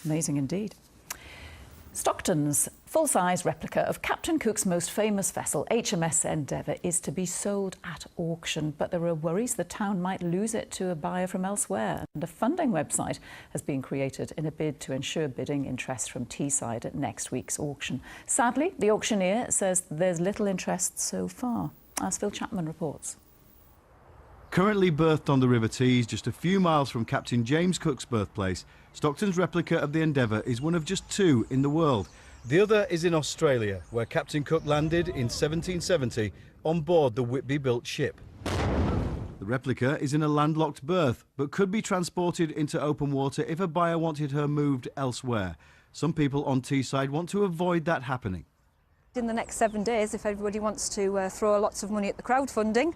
Amazing indeed. Stockton's full-size replica of Captain Cook's most famous vessel, HMS Endeavour, is to be sold at auction, but there are worries the town might lose it to a buyer from elsewhere. And a funding website has been created in a bid to ensure bidding interest from Teesside at next week's auction. Sadly, the auctioneer says there's little interest so far, as Phil Chapman reports. Currently berthed on the River Tees, just a few miles from Captain James Cook's birthplace, Stockton's replica of the Endeavour is one of just two in the world. The other is in Australia, where Captain Cook landed in 1770 on board the Whitby-built ship. The replica is in a landlocked berth, but could be transported into open water if a buyer wanted her moved elsewhere. Some people on Teesside want to avoid that happening. In the next 7 days, if everybody wants to throw lots of money at the crowdfunding,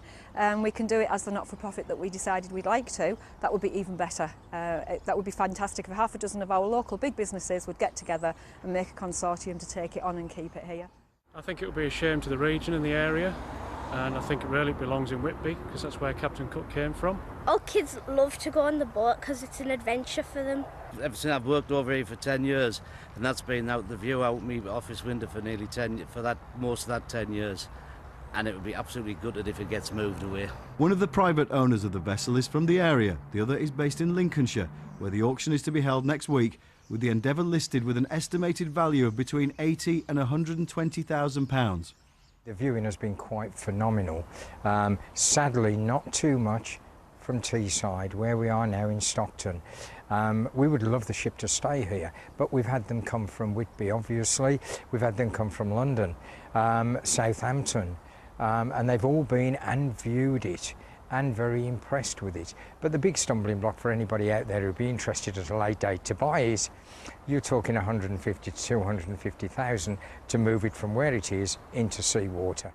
we can do it as the not-for-profit that we decided we'd like to. That would be even better. That would be fantastic if half a dozen of our local big businesses would get together and make a consortium to take it on and keep it here. I think it would be a shame to the region and the area, and I think it really belongs in Whitby because that's where Captain Cook came from. All kids love to go on the boat because it's an adventure for them. Ever since I've worked over here for 10 years, and that's been out the view out my office window for nearly most of that 10 years. And it would be absolutely gutted if it gets moved away. One of the private owners of the vessel is from the area. The other is based in Lincolnshire, where the auction is to be held next week, with the Endeavour listed with an estimated value of between £80,000 and £120,000. The viewing has been quite phenomenal. Sadly, not too much from Teesside, where we are now in Stockton. We would love the ship to stay here, but we've had them come from Whitby, obviously. We've had them come from London, Southampton, and they've all been and viewed it and very impressed with it. But the big stumbling block for anybody out there who'd be interested at a late date to buy is you're talking 150 to 250,000 to move it from where it is into seawater.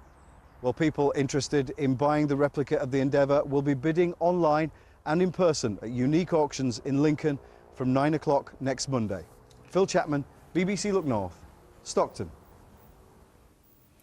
Well, people interested in buying the replica of the Endeavour will be bidding online and in person at unique auctions in Lincoln from 9 o'clock next Monday. Phil Chapman, BBC Look North, Stockton.